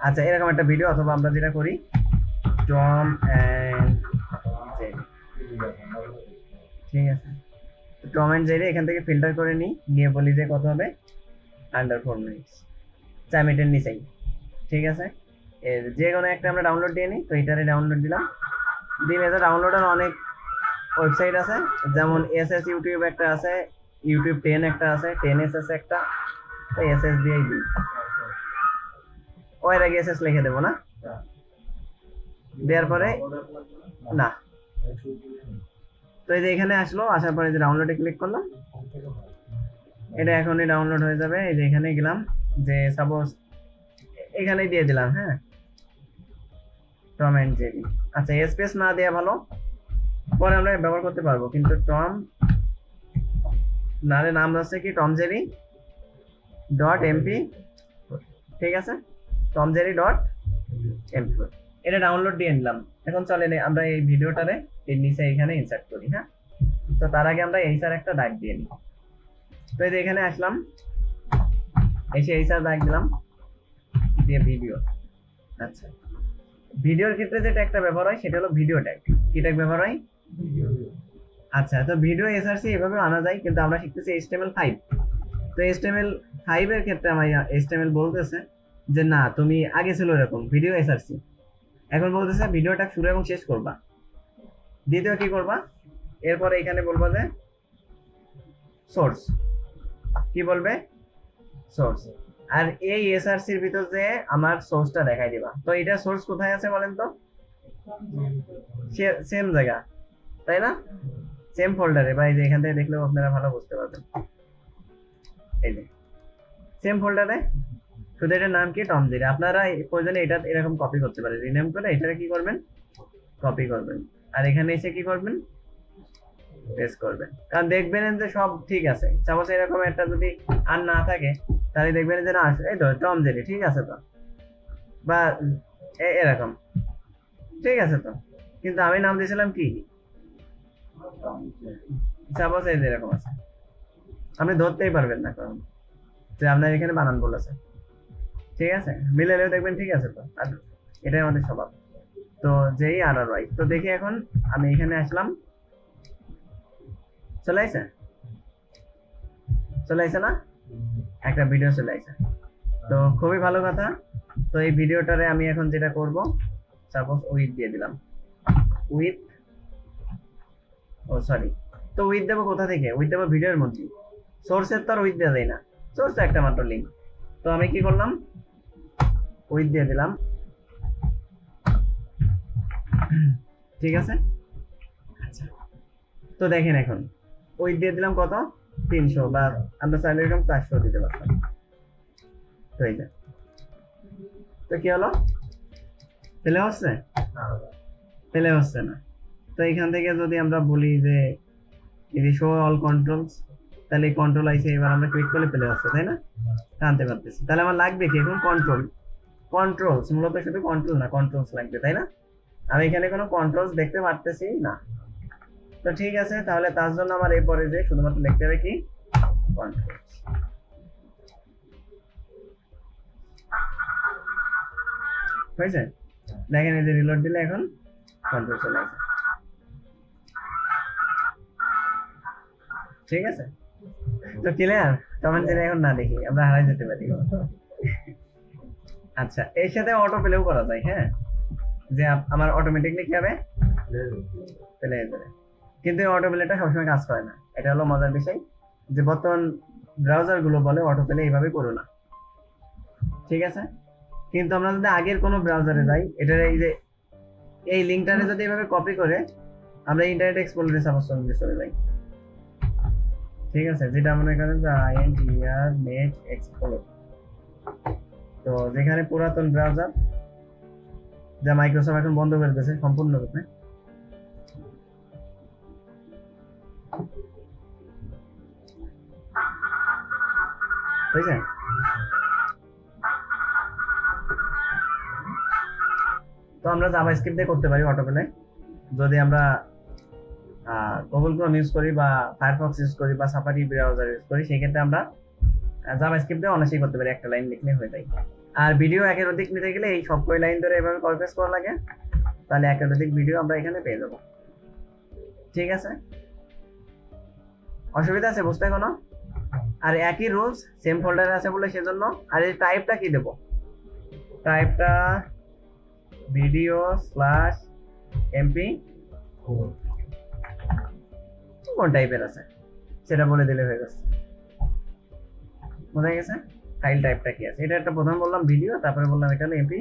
আচ্ছা এরকম একটা ভিডিও, অথবা আমরা যেটা করি টম অ্যান্ড জেরি, ঠিক আছে। টম অ্যান্ড জেরি এখান থেকে ফিল্টার করে নিই, নিয়ে বলি যে কত হবে, আন্ডার 4 মিনিটস, 4 মিনিটের নিচেই, ঠিক আছে। এর যে কোনো একটা আমরা ডাউনলোড দিয়ে নিই, তো এটারে ডাউনলোড দিলাম, দিয়ে এটা ডাউনলোডের অনেক ওয়েবসাইট আছে, যেমন এসএস ইউটিউব একটা আছে, ইউটিউব 10 একটা আছে, 10 এসএস একটা, তো এসএস দিয়েই দিই, ওর আগে এসএস লিখে দেবো না, দেওয়ার পরে না, তো এই যে এখানে আসলো, আসার পরে যে ডাউনলোডে ক্লিক করলাম, এটা এখনই ডাউনলোড হয়ে যাবে। এই যে এখানে গেলাম, যে সাপোজ এখানে দিয়ে দিলাম, হ্যাঁ, টম অ্যান্ড জেরি। আচ্ছা স্পেস না দেওয়া ভালো, পরে আমরা ব্যবহার করতে পারবো, কিন্তু টম নারে নাম আছে কি, টম জেরি ডট এমপি, ঠিক আছে, টম জেরি ডট এমপি, এটা ডাউনলোড দিয়ে নিলাম। এখন চলে আমরা এই ভিডিওটারে এর নিচে এখানে ইনসার্ট করি, হ্যাঁ। তো তার আগে আমরা এইসার একটা দাগ দিয়ে নিই। তো এই যে এখানে আসলাম, এসে এইসার দাগ দিলাম, দিয়ে ভিডিও। আচ্ছা ভিডিওর ক্ষেত্রে যে ট্যাগটা ব্যবহার হয় সেটা হলো ভিডিও ট্যাগ। কি ট্যাগ ব্যবহার হয়? আচ্ছা, তো ভিডিও এসআরসি এভাবে আনা যায়, কিন্তু আমরা শিখতেছি HTML5। তো HTML5 এর ক্ষেত্রে আমার HTML বলতেছে যে না, তুমি আগে ছিল এরকম ভিডিও এসআরসি, এখন বলতেছে ভিডিও ট্যাগ শুরু এবং শেষ করবা। দ্বিতীয় কি করবা, এরপরে এখানে বলবা যে সোর্স, কি বলবে, সোর্স। আর এই এসআরসির ভিতর যে আমার সোর্সটা দেখাই দিবা। তো এটা সোর্স কোথায় আছে বলেন তো? সেম জায়গা, তাই না? সেম ফোল্ডারে, বা এই যে এখান থেকে দেখলেও আপনারা ভালো বুঝতে পারবেন, এই যে সেম ফোল্ডারে, শুধু এটার নাম কি, টম জেরি। আপনারা প্রয়োজনে এটা এরকম কপি করতে পারেন, রিনেম করে এটাকে কি করবেন, কপি করবেন, আর এখানে এসে কি করবেন, পেস্ট করবেন। কারণ দেখবেন যে সব ঠিক আছে, সাপোজ এরকম একটা যদি আর না থাকে, তাহলে দেখবেন যে না, এই তো টম জেরি ঠিক আছে তো, বা এরকম ঠিক আছে তো, কিন্তু আমি নাম দিয়েছিলাম কি, সাপোজ এই যে এরকম আছে, আপনি ধরতেই পারবেন না, কারণ যে আপনার এখানে বানান ভুল আছে, ঠিক আছে, মিলালেও দেখবেন ঠিক আছে তো। আর এটাই আমাদের স্বভাব। তো যেই আর আর ওয়াই, তো দেখি এখন আমি এখানে আসলাম, চলে আসে, চলে আসে না, একটা ভিডিও চলে আসে, তো খুবই ভালো কথা। তো এই ভিডিওটারে আমি এখন যেটা করব, সাপোজ উইথ দিয়ে দিলাম, উইথ, ও সরি, তো উইথ দেবো কোথা থেকে, উইথ দেবো ভিডিওর মধ্যে, সোর্সের তো আর উইথ দেওয়া যায় না, সোর্স একটা মাত্র লিঙ্ক। তো আমি কি করলাম, উইথ দিয়ে দিলাম, ঠিক আছে। আচ্ছা, তো দেখেন এখন উইথ দিয়ে দিলাম কত, 300, বা আমরা চাইলে এরকম 400 দিতে পারতাম। তো এই যে, তো কি হলো, পেলে হচ্ছে, পেলে হচ্ছে না। তো এখান থেকে যদি আমরা বলি যে যদি শো অল কন্ট্রোলস, তাহলে কন্ট্রোল আইসে, এবার আমরা ক্লিক করলে পেলে হচ্ছে, তাই না, টানতে পারতেছি। তাহলে আমার লাগবে কি এখন, কন্ট্রোল, কন্ট্রোলস, মূলত শুধু কন্ট্রোল না, কন্ট্রোলস লাগবে, তাই না। আমি এখানে কোনো কন্ট্রোলস দেখতে পারতেছি না। তো ঠিক আছে, তাহলে তার জন্য আমার এই পরে যে শুধুমাত্র লিখতে হবে কি, কন্ট্রোলস, হয়েছে। দেখেন এই যে রিলোড দিলে এখন কন্ট্রোল চলে আসে, ঠিক আছে। তো ক্লিয়ার, কমেন্ট যদি এখন না দেখি আমরা হারাই যেতে পারি। আচ্ছা, এর সাথে অটো প্লেও করা যায়, হ্যাঁ, যে আমার অটোমেটিকলি কি হবে, প্লে যাবে। কিন্তু এই অটো প্লেটা সবসময় কাজ করে না, এটা হলো মজার বিষয়, যে বর্তমান ব্রাউজার গুলো বলে অটো প্লে এইভাবে করো না, ঠিক আছে। কিন্তু আমরা যদি আগের কোনো ব্রাউজারে যাই, এটার এই যে এই লিঙ্কটারে যদি এভাবে কপি করে আমরা ইন্টারনেট এক্সপ্লোরারে সাপোজ চলে যাই, ঠিক আছে, যেটা মনে করেন যে নেট এক্সপ্লোর, তো যেখানে পুরাতন ব্রাউজার যা মাইক্রোসফট এখন বন্ধ করে দিয়েছে সম্পূর্ণরূপে, বুঝছে। তো আমরা জাভাস্ক্রিপ্ট দিয়ে করতে পারি অটো প্লে, যদি আমরা গুগল ক্রোম ইউজ করি, বা ফায়ারফক্স ইউজ করি, বা সাফারি ব্রাউজার ইউজ করি, সেই ক্ষেত্রে আমরা জাভাস্ক্রিপ্ট দিয়ে অনায়াসেই করতে পারি, একটা লাইন লিখলে হয়ে যায়। আর ভিডিও একের অধিক নিতে গেলে এই সব লাইন ধরে এভাবে কপি পেস্ট করা লাগে, তাহলে একের অধিক ভিডিও আমরা এখানে পেয়ে যাবো। ঠিক আছে, অসুবিধা আছে বুঝতে কোনো? আর একই রুলস সেম ফোল্ডারে আছে বলে সেজন্য। আর এই টাইপটা কি দেব? টাইপটা ভিডিও স্ল্যাশ এমপি কোন টাইপের আছে সেটা বলে দিলে হয়ে গেছে। বোঝা গেছে ফাইল টাইপটা কি আছে? এটা একটা প্রথমে বললাম ভিডিও, তারপরে বললাম এটা এমপি